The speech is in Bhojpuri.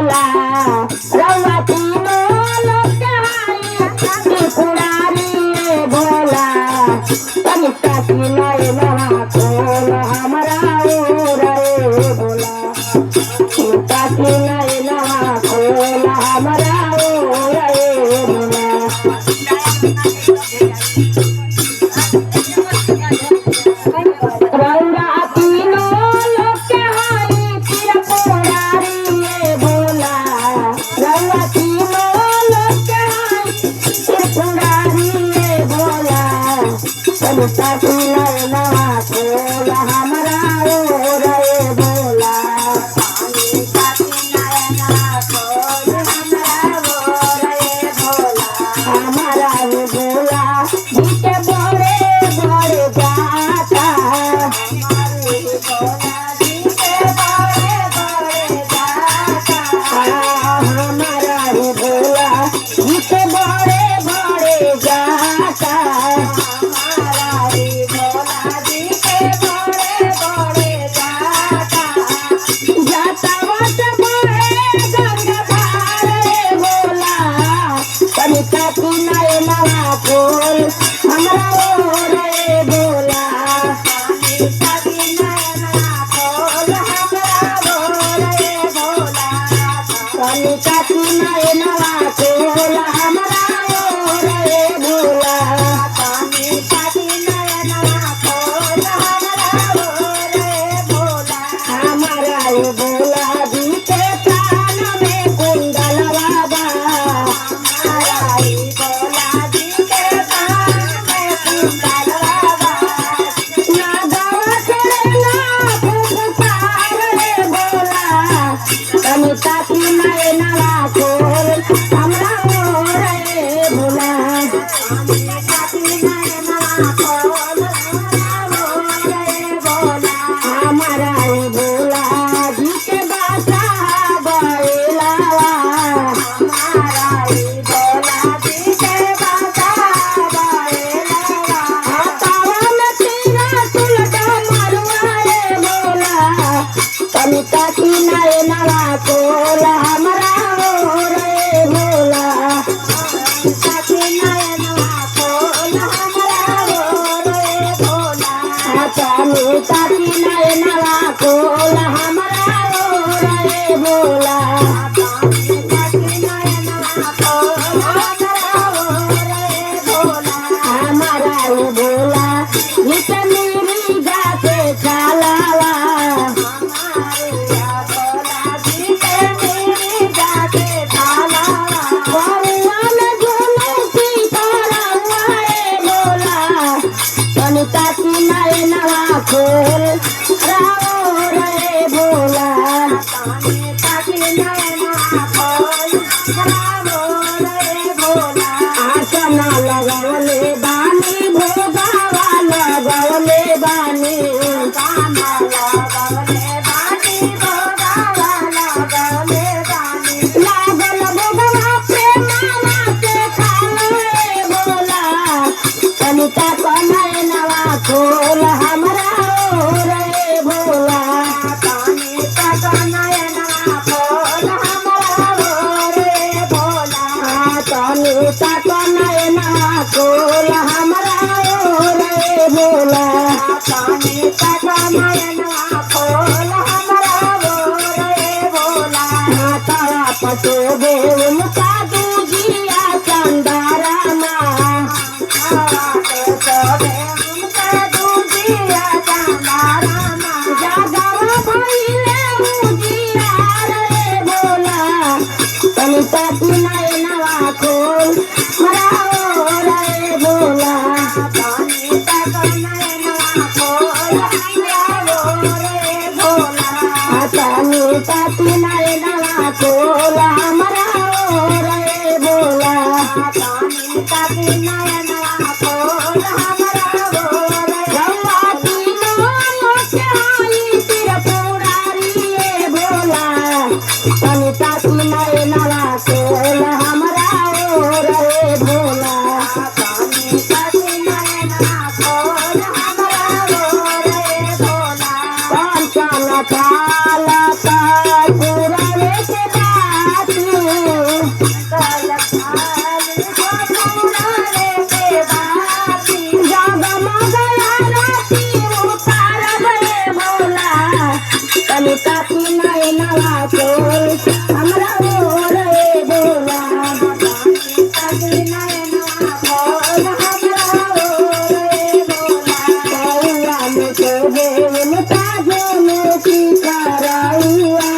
भोला रउआ तीनों लोग के हाई त्रिपुरारी ए भोला तनिका की नए नवा खोल हमरा ओर ए भोला तनिका की नए नवा खोल हमरा ओर ए भोला रउआ तीनों लोग के हाई त्रिपुरारी ए भोला रउआ तीनों लोग के हाई त्रिपुरारी ए भोला तनिका की नए नवा खोल हमरा ओर ए भोला तनिका की नए नवा खोल हमरा ओर ए भोला हमारा ए भोला जीते बड़े बड़े जाता हमारे भोला जीते बड़े बड़े जाता हमारा ए भोला जीते बड़े बड़े जाता हमारा ए भोला जीते बड़े बड़े जाता जाता वत बड़े गंगाधार ए भोला तनिका की नए नवा खोल हमरा ओर ए भोला तनिका की नए नवा खोल हमरा ओर ए भोला तनिका की नए नवा खोल हमरा ओर ए भोला तनिका की नए नवा खोल हमरा ओर ए भोला हमारा ए भोला जी के कान में कुंडल बाबा हमारा ए भोला जी के कान में कुंडल बाबा ना गवा चढ़ना पुकार रे भोला तनिका की नए नवा खोल हमरा ओर ए भोला तनिका की नए नवा खोल हमरा ओर ए भोला हमारा ए भोला जी के बासा बैलावा हमारा ए भोला जी के बासा बैलावा हाथवा में तीरा सुलटा मरुआ ए भोला तनिका की नए नवा खोल हमरा ओर ए भोला तनिका की नए नवा खोल हमरा ओर ए भोला तनिका की नए नवा खोल हमरा ओर ए भोला तनिका की नए नवा खोल हमरा ओर ए भोला हमारा ए भोला जिसे मेरी गाते चलावा हमारे भोला जिसे मेरी गाते चलावा बउआ में झूले सीतारामा ए भोला तनिका की नए नवा खोल राओ रे भोला तनिका की नए नवा खोल राओ रे भोला आसना लगवले बानी भोगावा लगवले बानी गाना लगवले बानी भोगावा लगवले बानी लागल भोगवा प्रेमावा से खालो रे भोला तनिका की नए नवा खोल हमरा ओर ए भोला तनिका की नए नवा खोल हमरा ओर ए भोला तनिका की नए नवा खोल हमरा ओर ए भोला तनिका की नए नवा खोल हमरा ओर ए भोला माता पटो दे उनका दूजिया चंदारामा तनिका की नए नवा खोल हमरा ओर ए भोला तनिका की नए नवा खोल हमरा ओर ए भोला तनिका की नए नवा खोल हमरा ओर ए भोला तनिका की नए नवा खोल हमरा ओर रउआ तीनों लोग के हाई त्रिपुरारी ए भोला तनिका की नए नवा खोल हमरा ओर ए भोला तनिका की नए नवा खोल हमरा ओर ए भोला पंचन काल पूरा के खोल हमरा ओर ए भोला ताकि नयनवा खोल हमरा ओर ए भोला कौआ में कहे ताजे में सिताराउआ